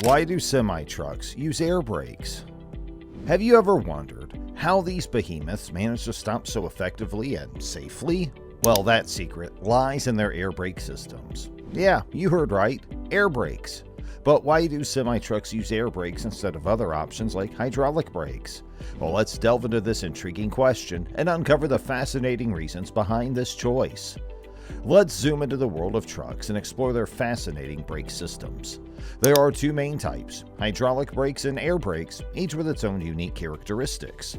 Why do semi-trucks use air brakes? Have you ever wondered how these behemoths manage to stop so effectively and safely? Well, that secret lies in their air brake systems. Yeah, you heard right, air brakes. But why do semi-trucks use air brakes instead of other options like hydraulic brakes? Well, let's delve into this intriguing question and uncover the fascinating reasons behind this choice. Let's zoom into the world of trucks and explore their fascinating brake systems. There are two main types, hydraulic brakes and air brakes, each with its own unique characteristics.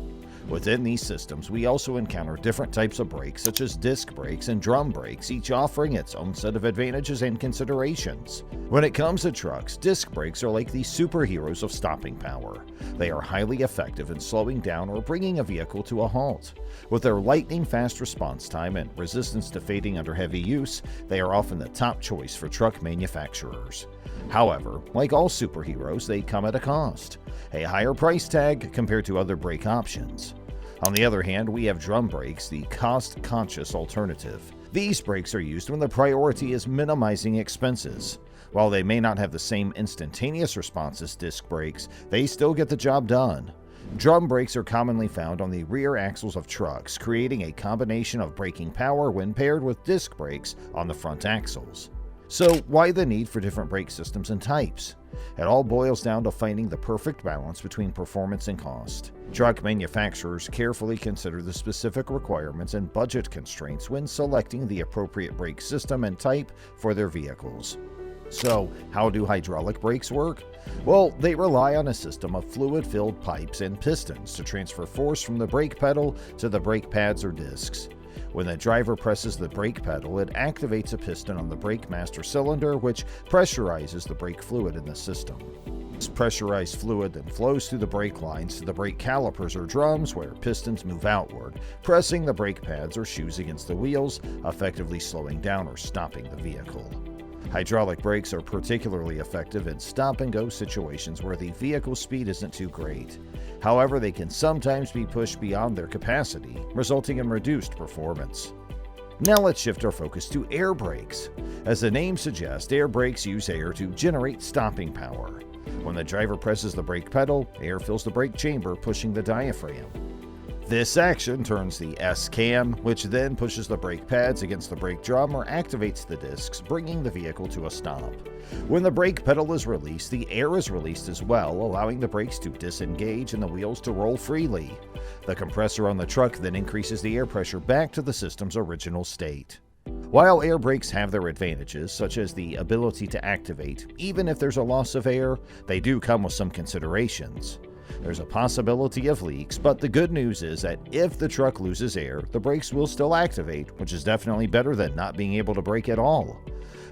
Within these systems, we also encounter different types of brakes such as disc brakes and drum brakes, each offering its own set of advantages and considerations. When it comes to trucks, disc brakes are like the superheroes of stopping power. They are highly effective in slowing down or bringing a vehicle to a halt. With their lightning-fast response time and resistance to fading under heavy use, they are often the top choice for truck manufacturers. However, like all superheroes, they come at a cost, a higher price tag compared to other brake options. On the other hand, we have drum brakes, the cost-conscious alternative. These brakes are used when the priority is minimizing expenses. While they may not have the same instantaneous response as disc brakes, they still get the job done. Drum brakes are commonly found on the rear axles of trucks, creating a combination of braking power when paired with disc brakes on the front axles. So why the need for different brake systems and types? It all boils down to finding the perfect balance between performance and cost. Truck manufacturers carefully consider the specific requirements and budget constraints when selecting the appropriate brake system and type for their vehicles. So, how do hydraulic brakes work? Well, they rely on a system of fluid-filled pipes and pistons to transfer force from the brake pedal to the brake pads or discs. When the driver presses the brake pedal, it activates a piston on the brake master cylinder, which pressurizes the brake fluid in the system. This pressurized fluid then flows through the brake lines to the brake calipers or drums, where pistons move outward, pressing the brake pads or shoes against the wheels, effectively slowing down or stopping the vehicle. Hydraulic brakes are particularly effective in stop-and-go situations where the vehicle speed isn't too great. However, they can sometimes be pushed beyond their capacity, resulting in reduced performance. Now let's shift our focus to air brakes. As the name suggests, air brakes use air to generate stopping power. When the driver presses the brake pedal, air fills the brake chamber, pushing the diaphragm. This action turns the S-cam, which then pushes the brake pads against the brake drum or activates the discs, bringing the vehicle to a stop. When the brake pedal is released, the air is released as well, allowing the brakes to disengage and the wheels to roll freely. The compressor on the truck then increases the air pressure back to the system's original state. While air brakes have their advantages, such as the ability to activate, even if there's a loss of air, they do come with some considerations. There's a possibility of leaks, but the good news is that if the truck loses air, the brakes will still activate, which is definitely better than not being able to brake at all.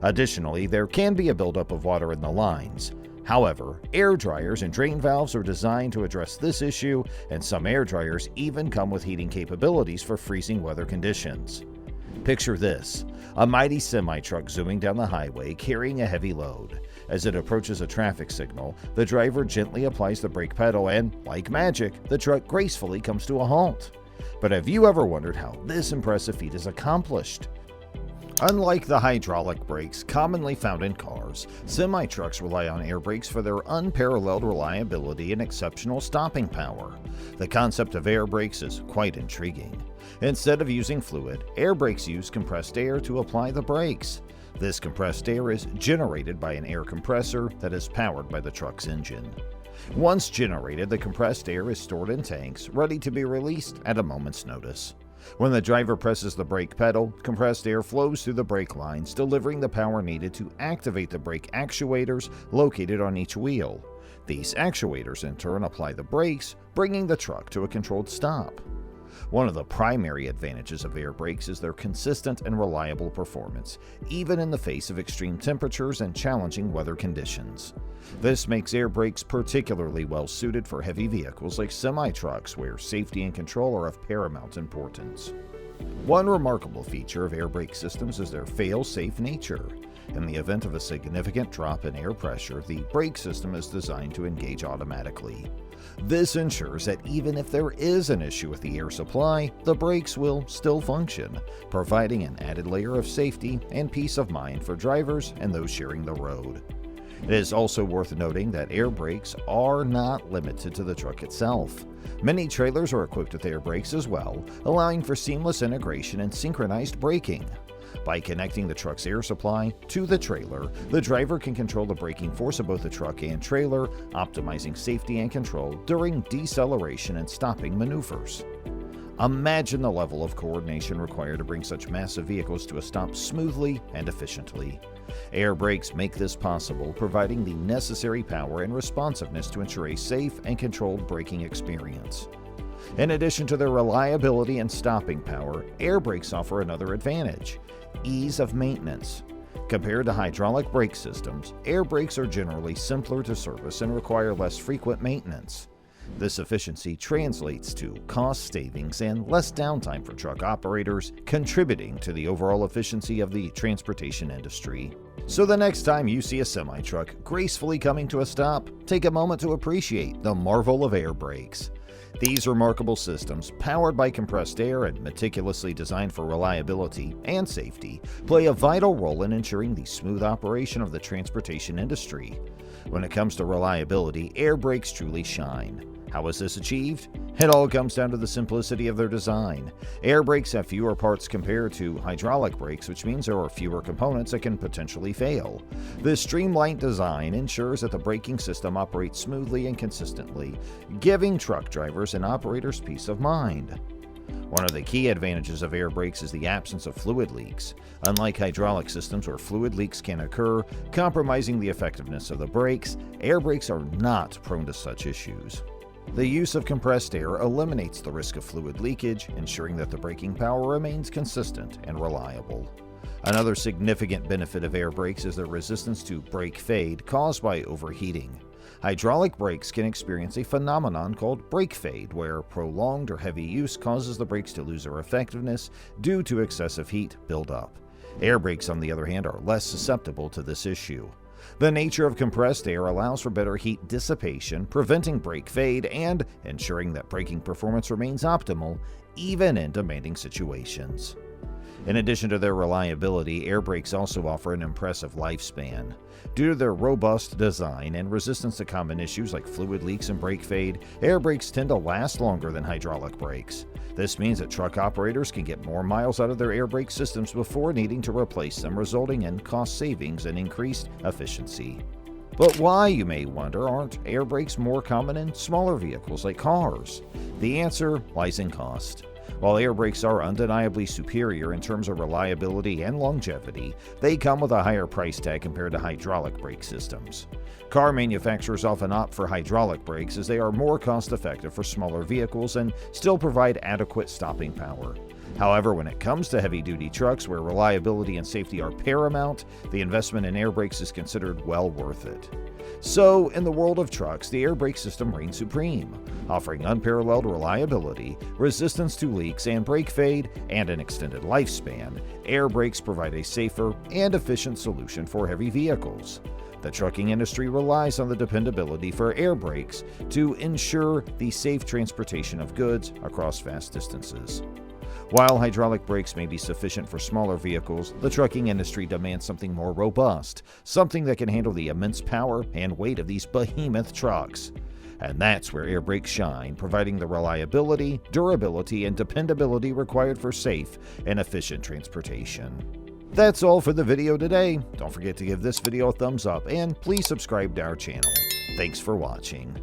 Additionally, there can be a buildup of water in the lines. However, air dryers and drain valves are designed to address this issue, and some air dryers even come with heating capabilities for freezing weather conditions. Picture this: a mighty semi-truck zooming down the highway carrying a heavy load. As it approaches a traffic signal, the driver gently applies the brake pedal and, like magic, the truck gracefully comes to a halt. But have you ever wondered how this impressive feat is accomplished? Unlike the hydraulic brakes commonly found in cars, semi-trucks rely on air brakes for their unparalleled reliability and exceptional stopping power. The concept of air brakes is quite intriguing. Instead of using fluid, air brakes use compressed air to apply the brakes. This compressed air is generated by an air compressor that is powered by the truck's engine. Once generated, the compressed air is stored in tanks, ready to be released at a moment's notice. When the driver presses the brake pedal, compressed air flows through the brake lines, delivering the power needed to activate the brake actuators located on each wheel. These actuators in turn apply the brakes, bringing the truck to a controlled stop. One of the primary advantages of air brakes is their consistent and reliable performance, even in the face of extreme temperatures and challenging weather conditions. This makes air brakes particularly well suited for heavy vehicles like semi-trucks, where safety and control are of paramount importance. One remarkable feature of air brake systems is their fail-safe nature. In the event of a significant drop in air pressure, the brake system is designed to engage automatically. This ensures that even if there is an issue with the air supply, the brakes will still function, providing an added layer of safety and peace of mind for drivers and those sharing the road. It is also worth noting that air brakes are not limited to the truck itself. Many trailers are equipped with air brakes as well, allowing for seamless integration and synchronized braking. By connecting the truck's air supply to the trailer, the driver can control the braking force of both the truck and trailer, optimizing safety and control during deceleration and stopping maneuvers. Imagine the level of coordination required to bring such massive vehicles to a stop smoothly and efficiently. Air brakes make this possible, providing the necessary power and responsiveness to ensure a safe and controlled braking experience. In addition to their reliability and stopping power, air brakes offer another advantage: ease of maintenance. Compared to hydraulic brake systems, air brakes are generally simpler to service and require less frequent maintenance. This efficiency translates to cost savings and less downtime for truck operators, contributing to the overall efficiency of the transportation industry. So the next time you see a semi-truck gracefully coming to a stop, take a moment to appreciate the marvel of air brakes. These remarkable systems, powered by compressed air and meticulously designed for reliability and safety, play a vital role in ensuring the smooth operation of the transportation industry. When it comes to reliability, air brakes truly shine. How is this achieved? It all comes down to the simplicity of their design. Air brakes have fewer parts compared to hydraulic brakes, which means there are fewer components that can potentially fail. This streamlined design ensures that the braking system operates smoothly and consistently, giving truck drivers and operators peace of mind. One of the key advantages of air brakes is the absence of fluid leaks. Unlike hydraulic systems where fluid leaks can occur, compromising the effectiveness of the brakes, air brakes are not prone to such issues. The use of compressed air eliminates the risk of fluid leakage, ensuring that the braking power remains consistent and reliable. Another significant benefit of air brakes is their resistance to brake fade caused by overheating. Hydraulic brakes can experience a phenomenon called brake fade, where prolonged or heavy use causes the brakes to lose their effectiveness due to excessive heat buildup. Air brakes, on the other hand, are less susceptible to this issue. The nature of compressed air allows for better heat dissipation, preventing brake fade and ensuring that braking performance remains optimal, even in demanding situations. In addition to their reliability, air brakes also offer an impressive lifespan. Due to their robust design and resistance to common issues like fluid leaks and brake fade, air brakes tend to last longer than hydraulic brakes. This means that truck operators can get more miles out of their air brake systems before needing to replace them, resulting in cost savings and increased efficiency. But why, you may wonder, aren't air brakes more common in smaller vehicles like cars? The answer lies in cost. While air brakes are undeniably superior in terms of reliability and longevity, they come with a higher price tag compared to hydraulic brake systems. Car manufacturers often opt for hydraulic brakes as they are more cost-effective for smaller vehicles and still provide adequate stopping power. However, when it comes to heavy-duty trucks where reliability and safety are paramount, the investment in air brakes is considered well worth it. So, in the world of trucks, the air brake system reigns supreme, offering unparalleled reliability, resistance to leaks and brake fade, and an extended lifespan. Air brakes provide a safer and efficient solution for heavy vehicles. The trucking industry relies on the dependability for air brakes to ensure the safe transportation of goods across vast distances. While hydraulic brakes may be sufficient for smaller vehicles, the trucking industry demands something more robust, something that can handle the immense power and weight of these behemoth trucks. And that's where air brakes shine, providing the reliability, durability, and dependability required for safe and efficient transportation. That's all for the video today. Don't forget to give this video a thumbs up and please subscribe to our channel. Thanks for watching.